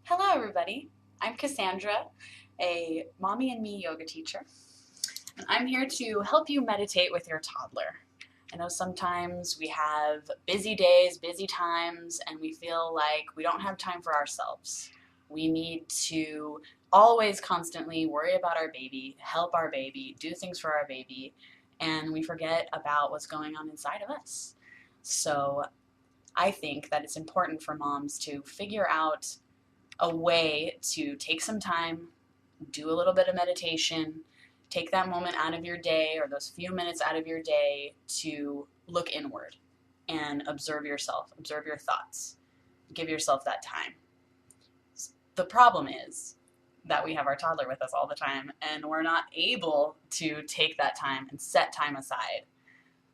Hello everybody, I'm Cassandra, a mommy and me yoga teacher, and I'm here to help you meditate with your toddler. I know sometimes we have busy days, busy times, and we feel like we don't have time for ourselves. We need to always constantly worry about our baby, help our baby, do things for our baby, and we forget about what's going on inside of us. So I think that it's important for moms to figure out a way to take some time, do a little bit of meditation, take that moment out of your day or those few minutes out of your day to look inward and observe yourself, observe your thoughts. Give yourself that time. The problem is that we have our toddler with us all the time and we're not able to take that time and set time aside.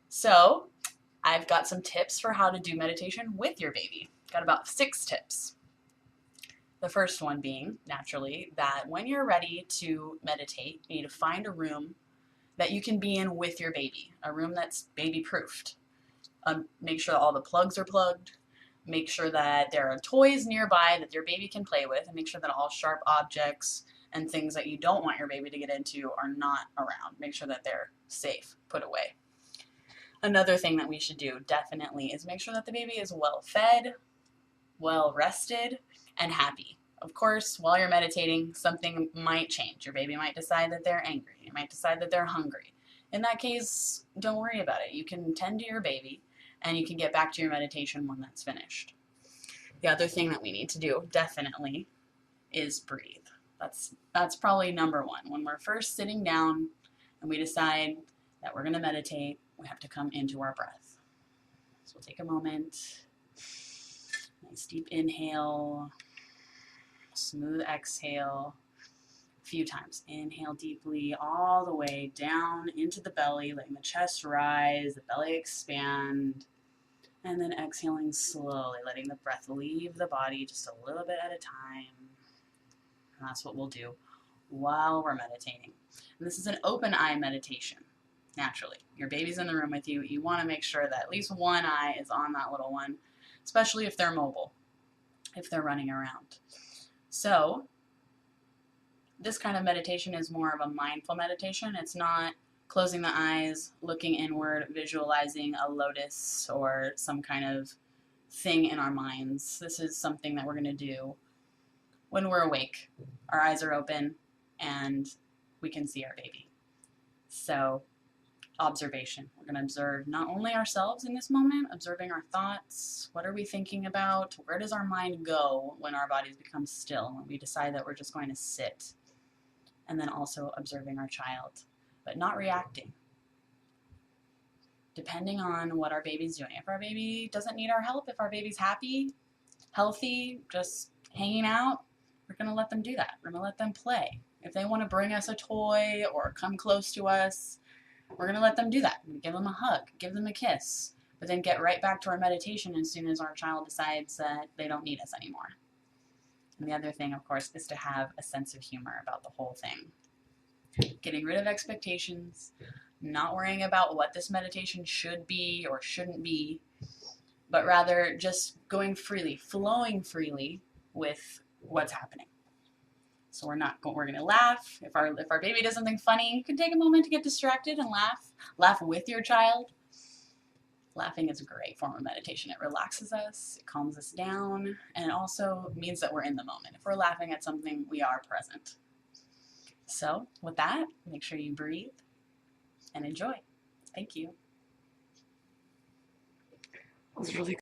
So I've got some tips for how to do meditation with your baby. Got about 6 tips. The first one being, naturally, that when you're ready to meditate, you need to find a room that you can be in with your baby, a room that's baby-proofed. Make sure that all the plugs are plugged, make sure that there are toys nearby that your baby can play with, and make sure that all sharp objects and things that you don't want your baby to get into are not around. Make sure that they're safe, put away. Another thing that we should do, definitely, is make sure that the baby is well fed, well rested, and happy. Of course, while you're meditating, something might change. Your baby might decide that they're angry. You might decide that they're hungry. In that case, don't worry about it. You can tend to your baby and you can get back to your meditation when that's finished. The other thing that we need to do, definitely, is breathe. That's probably number one. When we're first sitting down and we decide that we're going to meditate, we have to come into our breath. So we'll take a moment. Nice deep inhale, smooth exhale, a few times. Inhale deeply all the way down into the belly, letting the chest rise, the belly expand, and then exhaling slowly, letting the breath leave the body just a little bit at a time. And that's what we'll do while we're meditating. And this is an open eye meditation. Naturally, your baby's in the room with you. You want to make sure that at least one eye is on that little one, especially if they're mobile, if they're running around. So this kind of meditation is more of a mindful meditation. It's not closing the eyes, looking inward, visualizing a lotus or some kind of thing in our minds. This is something that we're going to do when we're awake. Our eyes are open and we can see our baby. So observation. We're going to observe not only ourselves in this moment, observing our thoughts. What are we thinking about? Where does our mind go when our bodies become still, when we decide that we're just going to sit? And then also observing our child, but not reacting. Depending on what our baby's doing. If our baby doesn't need our help, if our baby's happy, healthy, just hanging out, we're going to let them do that. We're going to let them play. If they want to bring us a toy or come close to us, we're going to let them do that. Give them a hug, give them a kiss, but then get right back to our meditation as soon as our child decides that they don't need us anymore. And the other thing, of course, is to have a sense of humor about the whole thing. Getting rid of expectations, not worrying about what this meditation should be or shouldn't be, but rather just going freely, flowing freely with what's happening. So we're going to laugh. If our baby does something funny, you can take a moment to get distracted and laugh. Laugh with your child. Laughing is a great form of meditation. It relaxes us, it calms us down, and it also means that we're in the moment. If we're laughing at something, we are present. So with that, make sure you breathe and enjoy. Thank you. That was really